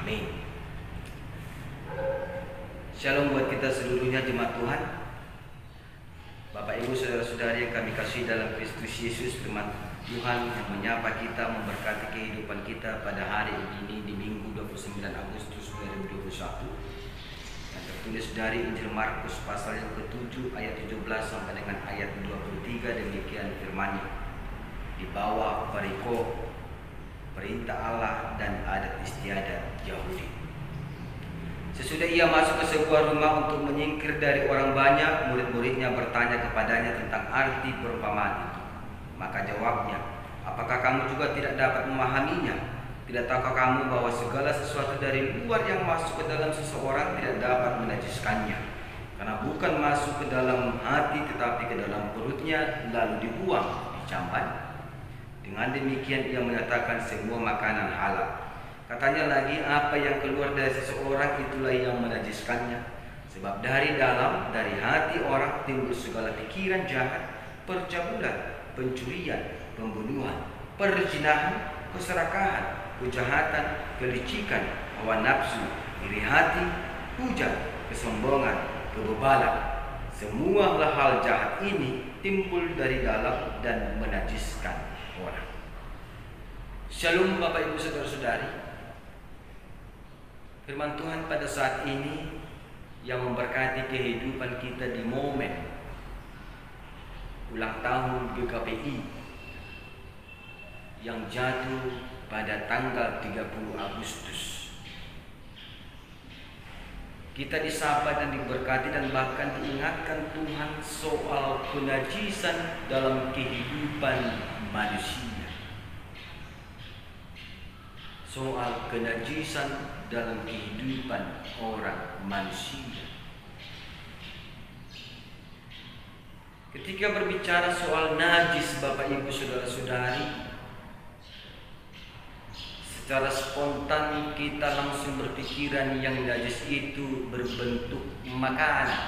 Amin. Shalom buat kita seluruhnya jemaat Tuhan. Bapak Ibu saudara-saudari yang kami kasih dalam Kristus Yesus, firman Tuhan yang menyapa kita, memberkati kehidupan kita pada hari ini di Minggu 29 Agustus 2021 yang tertulis dari Injil Markus pasal yang ke-7 ayat 17 sampai dengan ayat 23. Demikian firman-Nya. Di bawah perikop perintah Allah dan adat istiadat Yahudi. Sesudah ia masuk ke sebuah rumah untuk menyingkir dari orang banyak, murid-muridnya bertanya kepadanya tentang arti perumpamaan itu. Maka jawabnya, apakah kamu juga tidak dapat memahaminya? Tidak tahukah kamu bahwa segala sesuatu dari luar yang masuk ke dalam seseorang tidak dapat menajiskannya? Karena bukan masuk ke dalam hati tetapi ke dalam perutnya lalu dibuang, dicampan. Dengan demikian ia menyatakan semua makanan halal. Katanya lagi, apa yang keluar dari seseorang itulah yang menajiskannya. Sebab dari dalam, dari hati orang timbul segala pikiran jahat, percabulan, pencurian, pembunuhan, perzinahan, keserakahan, kejahatan, kelicikan, hawa nafsu, iri hati, hujat, kesombongan, kebebalan. Semua hal jahat ini timbul dari dalam dan menajiskan orang. Shalom Bapak Ibu saudara-saudari. Firman Tuhan pada saat ini yang memberkati kehidupan kita di momen ulang tahun GKPI yang jatuh pada tanggal 30 Agustus. Kita disapa dan diberkati dan bahkan diingatkan Tuhan soal kenajisan dalam kehidupan manusia. Soal kenajisan dalam kehidupan orang manusia. Ketika berbicara soal najis Bapak Ibu saudara-saudari, secara spontan kita langsung berpikiran yang najis itu berbentuk makanan.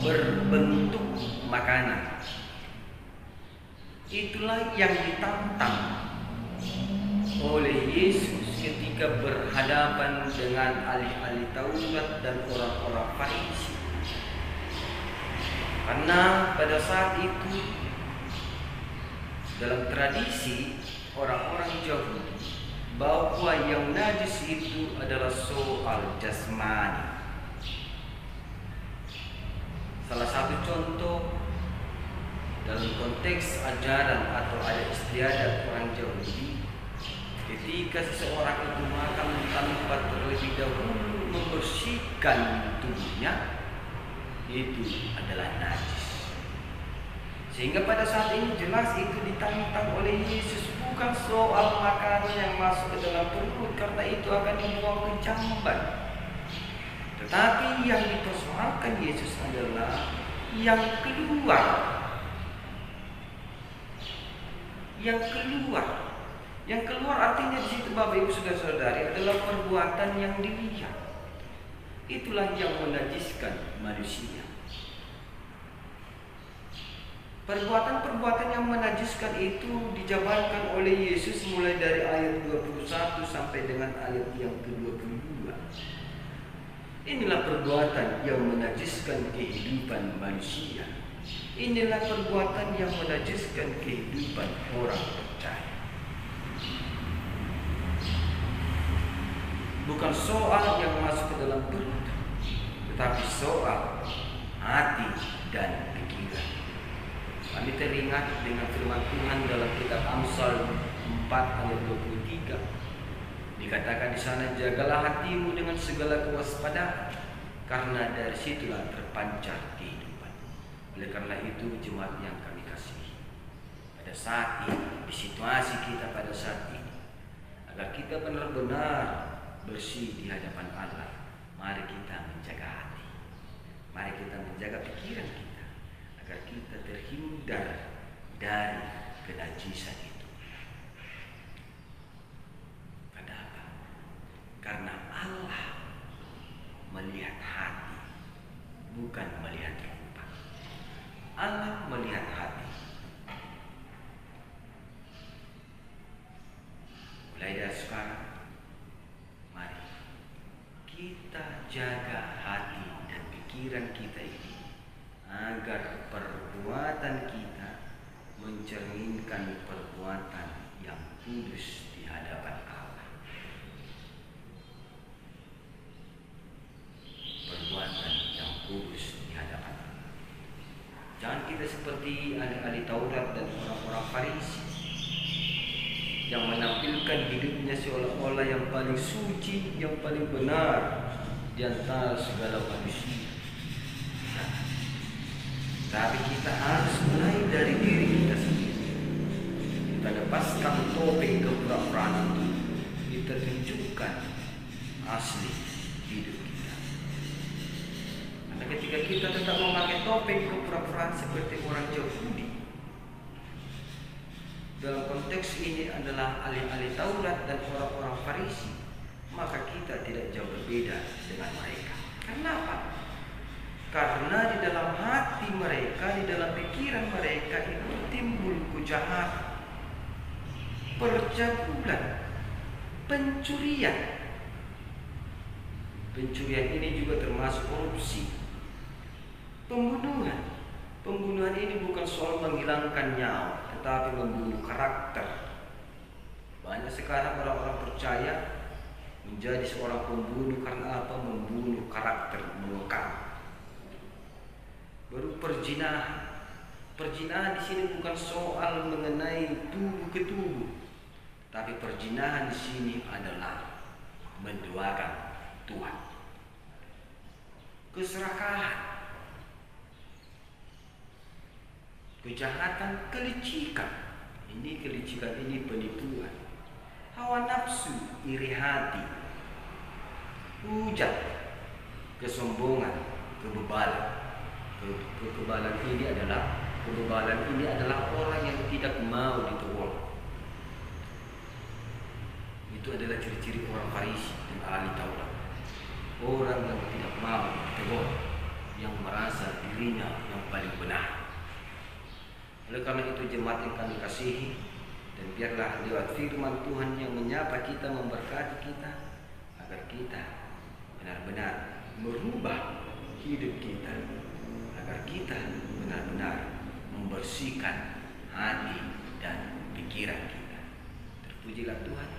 Berbentuk makanan. Itulah yang ditantang oleh Yesus ketika berhadapan dengan ahli-ahli Taurat dan orang-orang Farisi. Karena pada saat itu dalam tradisi orang-orang Yahudi bahwa yang najis itu adalah soal jasmani. Salah satu contoh dalam konteks ajaran atau adat istiadat orang Yahudi, ketika seseorang itu makan tanpa terlebih dahulu membersihkan tubuhnya, itu adalah najis. Sehingga pada saat ini jelas itu ditantang oleh Yesus, bukan soal makanan yang masuk ke dalam perut, karena itu akan membuang kecamban. Tetapi yang dipersoalkan Yesus adalah yang keluar. Yang keluar artinya di situ Bapak Ibu saudara-saudari adalah perbuatan yang dilihat. Itulah yang menajiskan manusia. Perbuatan-perbuatan yang menajiskan itu dijabarkan oleh Yesus mulai dari ayat 21 sampai dengan ayat yang ke-22. Inilah perbuatan yang menajiskan kehidupan manusia. Inilah perbuatan yang menajiskan kehidupan orang percaya. Bukan soal yang masuk ke dalam perut, tetapi soal hati dan pikiran. Kami teringat dengan firman Tuhan dalam kitab Amsal 4 ayat 23. Dikatakan di sana, jagalah hatimu dengan segala kewaspadaan, karena dari situlah terpancar kehidupan. Oleh karena itu jemaat yang kami kasihi, pada saat ini, di situasi kita pada saat ini, agar kita benar-benar bersih di hadapan Allah, mari kita menjaga hati, mari kita menjaga pikiran kita, agar kita terhindar dari kenajisan itu. Kenapa? Karena Allah melihat hati, bukan melihat rupa. Allah melihat hati. Mulai dari sekarang sekarang, mari kita jaga hati dan pikiran kita ini agar perbuatan kita mencerminkan perbuatan yang kudus di hadapan Allah. Perbuatan yang kudus di hadapan Allah. Jangan kita seperti ahli-ahli Taurat dan orang-orang Farisi yang menampilkan hidupnya seolah-olah yang paling suci, yang paling benar di antara segala manusia. Tapi kita harus mulai dari diri kita sendiri. Kita lepaskan topeng kepura-puraan itu. Kita tunjukkan asli hidup kita. Karena ketika kita tetap memakai topeng kepura-puraan seperti orang Yahudi, dalam konteks ini adalah ahli-ahli Taurat dan orang-orang Farisi, maka kita tidak jauh berbeda dengan mereka. Kenapa? Karena di dalam hati mereka, di dalam pikiran mereka itu timbul kejahatan, percabulan, pencurian. Pencurian ini juga termasuk korupsi, pembunuhan. Pembunuhan ini bukan soal menghilangkan nyawa, tetapi membunuh karakter. Banyak sekarang orang-orang percaya menjadi seorang pembunuh karena apa? Membunuh karakter, mengekang. Baru perzinahan. Perzinahan di sini bukan soal mengenai tubuh ke tubuh, tapi perzinahan di sini adalah menduakan Tuhan. Keserakahan, kejahatan, kelicikan. Ini kelicikan, ini penipuan. Hawa nafsu, iri hati, hujat, kesombongan, kebebalan. Kebebalan ini adalah orang yang tidak mau ditegur. Itu adalah ciri-ciri orang Farisi dan ahli Taurat. Orang yang tidak mau ditegur, yang merasa dirinya yang paling benar. Oleh karena itu jemaat yang kami kasihi, dan biarlah lewat firman Tuhan yang menyapa kita, memberkati kita, agar kita benar-benar merubah hidup kita, agar kita benar-benar membersihkan hati dan pikiran kita. Terpujilah Tuhan,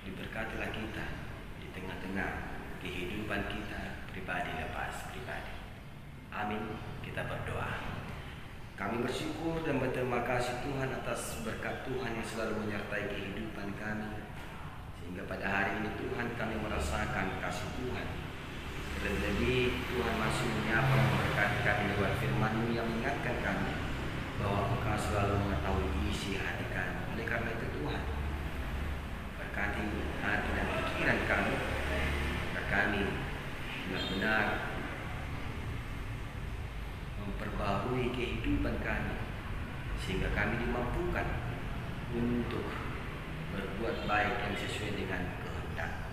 diberkatilah kita di tengah-tengah kehidupan kita pribadi lepas pribadi. Amin. Kita berdoa. Kami bersyukur dan berterima kasih Tuhan atas berkat Tuhan yang selalu menyertai kehidupan kami, sehingga pada hari ini Tuhan kami merasakan kasih Tuhan. Terlebih Tuhan masih menyapa memberkati kami lewat firman-Mu yang mengingatkan kami bahwa Engkau selalu mengetahui isi hati kami. Oleh karena itu Tuhan, berkati hati dan pikiran kami agar kami benar-benar memperbaharui kehidupan kami, sehingga kami dimampukan untuk berbuat baik yang sesuai dengan kehendak.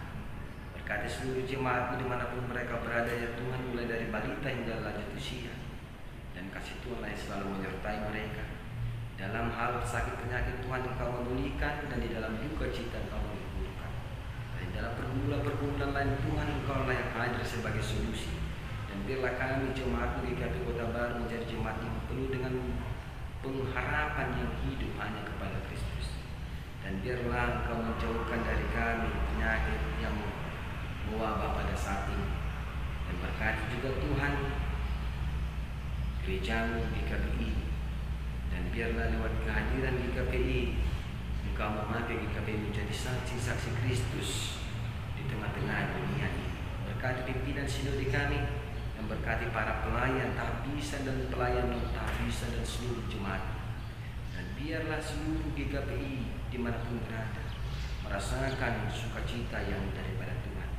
Berkati seluruh jemaat dimanapun mereka berada ya Tuhan, mulai dari balita hingga lanjut usia, dan kasih Tuhan yang selalu menyertai mereka. Dalam hal sakit penyakit Tuhan Engkau memulihkan, dan di dalam duka cita Engkau menghiburkan. Dan dalam pergumulan lain Tuhan Engkau yang hadir sebagai solusi. Dan biarlah kami jemaat GKP Kota Baru menjadi jemaat yang penuh dengan pengharapan yang hidup hanya kepada Kristus. Dan biarlah Engkau menjauhkan dari kami penyakit yang mewabah pada saat ini. Dan berkati juga Tuhan gereja-Mu GKPI, dan biarlah lewat kehadiran GKPI Engkau memakai GKPI menjadi saksi-saksi Kristus di tengah-tengah dunia ini. Berkati pimpinan sinode kami, dan berkati para pelayan tahbisan dan pelayan non tahbisan dan seluruh jemaat. Dan biarlah seluruh GKPI dimanapun berada merasakan sukacita yang daripada Tuhan.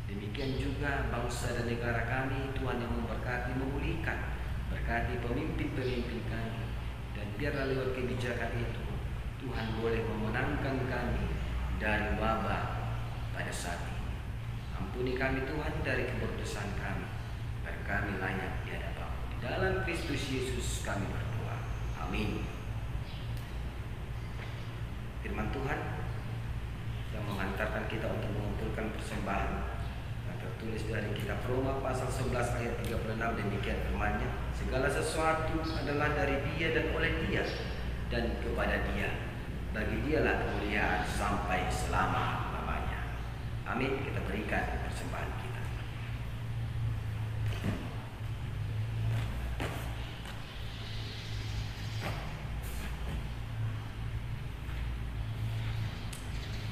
Demikian juga bangsa dan negara kami, Tuhan yang memberkati, memulihkan. Berkati pemimpin-pemimpin kami, dan biarlah lewat kebijakan itu Tuhan boleh memenangkan kami dari wabah pada saat ini. Ampuni kami Tuhan dari keberdosaan kami, agar kami layak di hadapan-Mu. Di dalam Kristus Yesus kami berdoa. Amin. Firman Tuhan yang menghantarkan kita untuk mengumpulkan persembahan. Yang tertulis dari kitab Roma pasal 11 ayat 36, demikian firman-Nya, segala sesuatu adalah dari Dia dan oleh Dia dan kepada Dia. Bagi Dialah kemuliaan sampai selama-lamanya. Amin. Kita berikan persembahan kita.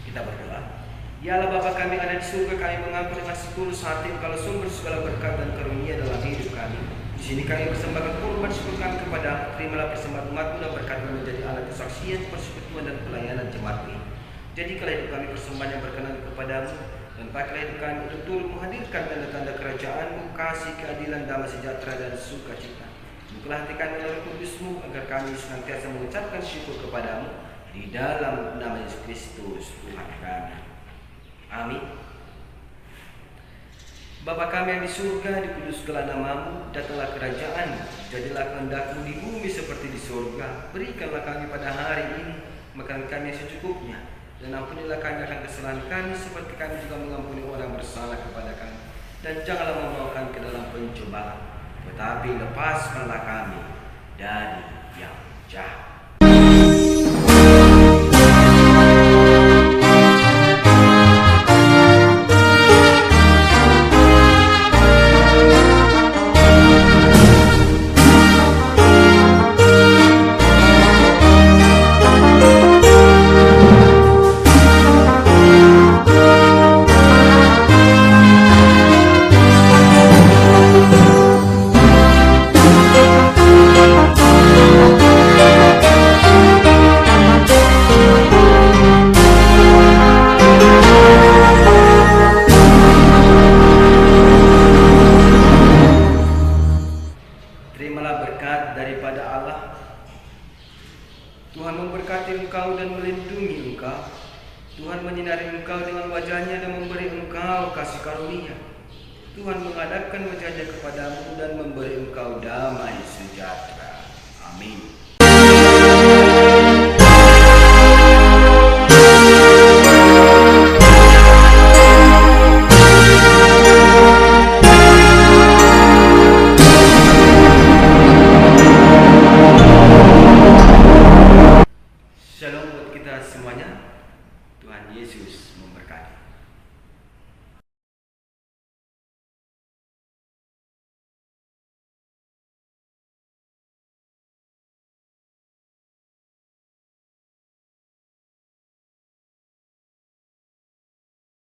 Kita berdoa. Ya Allah Bapa kami ada di surga, kami mengaku dengan setulus hati Engkau sumber segala berkat dan karunia dalam hidup kami. Di sini kami persembahkan korban syukur kami kepada. Terimalah persembahan umat-Mu dan berkat-Mu menjadi alat kesaksian, persekutuan dan pelayanan jemaat ini. Jadikanlah hidup kami persembahan yang berkenan kepadamu, dan pakailah hidup kami untuk turut menghadirkan tanda-tanda kerajaan-Mu, kasih, keadilan, damai sejahtera dan sukacita. Bukalah hati kami oleh Kudus-Mu agar kami senantiasa mengucapkan syukur kepadamu di dalam nama Yesus Kristus Tuhan kami. Amin. Bapa kami yang di surga, dikuduskanlah nama-Mu, datanglah kerajaan-Mu, jadilah kehendak-Mu di bumi seperti di surga. Berikanlah kami pada hari ini makanan kami yang secukupnya, dan ampunilah kami akan kesalahan kami seperti kami juga mengampuni orang bersalah kepada kami. Dan janganlah membawa kami ke dalam pencobaan, tetapi lepaskanlah kami dari yang jahat. Terimalah berkat daripada Allah. Tuhan memberkati engkau dan melindungi engkau. Tuhan menyinari engkau dengan wajah-Nya dan memberi engkau kasih karunia. Tuhan menghadapkan wajah-Nya kepadamu dan memberi engkau damai sejahtera. Amin.